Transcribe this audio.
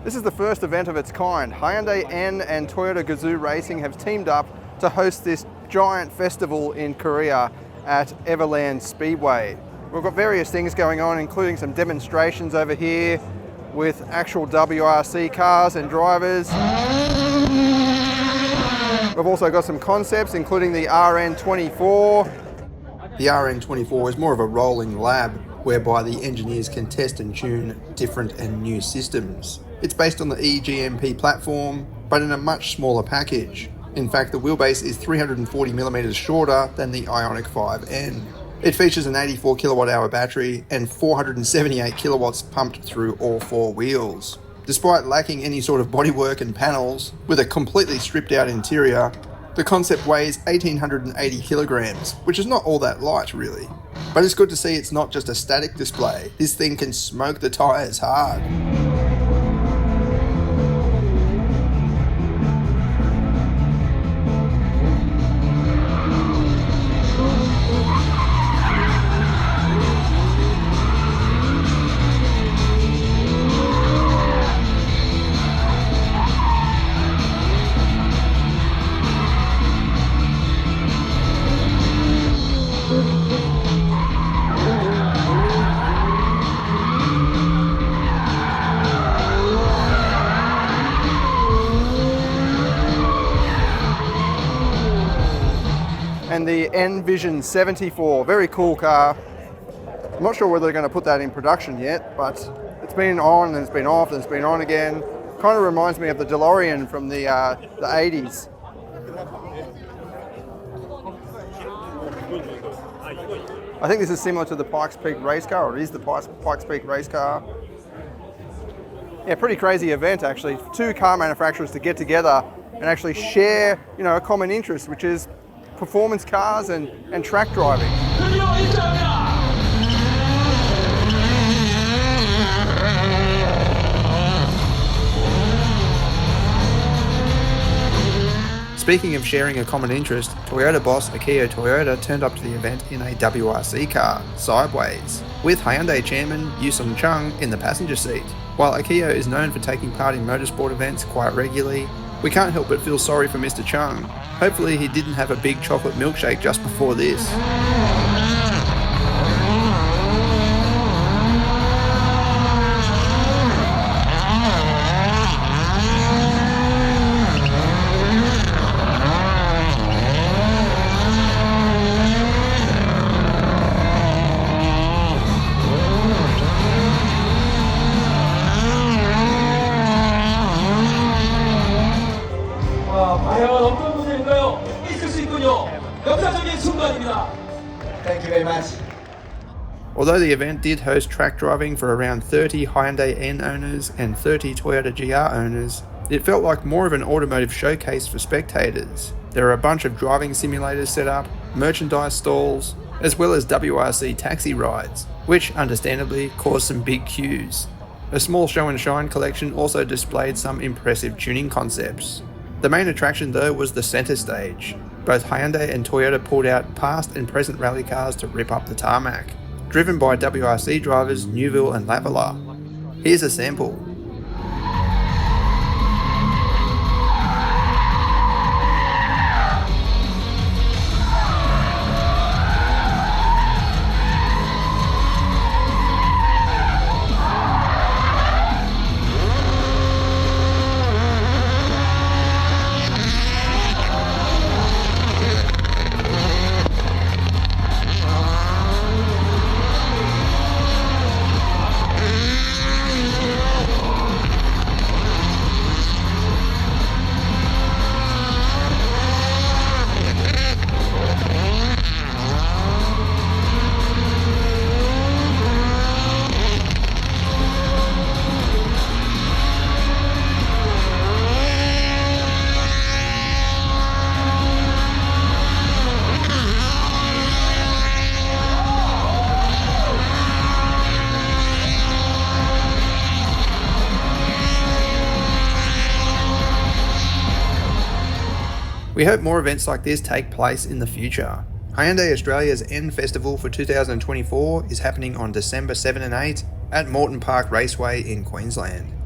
This is the first event of its kind. Hyundai N and Toyota Gazoo Racing have teamed up to host this giant festival in Korea at Everland Speedway. We've got various things going on, including some demonstrations over here with actual WRC cars and drivers. We've also got some concepts, including the Rn24. The Rn24 is more of a rolling lab, whereby the engineers can test and tune different and new systems. It's based on the eGMP platform, but in a much smaller package. In fact, the wheelbase is 340mm shorter than the Ioniq 5N. It features an 84 kWh battery and 478 kilowatts pumped through all four wheels. Despite lacking any sort of bodywork and panels, with a completely stripped out interior, the concept weighs 1,880 kilograms, which is not all that light really. But it's good to see it's not just a static display. This thing can smoke the tyres hard. And the Envision 74, very cool car. I'm not sure whether they're going to put that in production yet, but it's been on and it's been off and it's been on again. Kind of reminds me of the DeLorean from the 80s. I think this is similar to the Pikes Peak race car, or it is the Pikes Peak race car. Yeah, pretty crazy event actually. Two car manufacturers to get together and actually share, a common interest, which is performance cars and track driving. Speaking of sharing a common interest, Toyota boss AIO Toyota turned up to the event in a WRC car, sideways, with Hyundai chairman Yoo-Sung Chung in the passenger seat. While AIO is known for taking part in motorsport events quite regularly, we can't help but feel sorry for Mr. Chung. Hopefully he didn't have a big chocolate milkshake just before this. Thank you very much. Although the event did host track driving for around 30 Hyundai N owners and 30 Toyota GR owners, it felt like more of an automotive showcase for spectators. There are a bunch of driving simulators set up, merchandise stalls, as well as WRC taxi rides, which understandably caused some big queues. A small show and shine collection also displayed some impressive tuning concepts. The main attraction though was the centre stage. Both Hyundai and Toyota pulled out past and present rally cars to rip up the tarmac, driven by WRC drivers Neuville and Latvala. Here's a sample. We hope more events like this take place in the future. Hyundai Australia's N Festival for 2024 is happening on December 7 and 8 at Moreton Park Raceway in Queensland.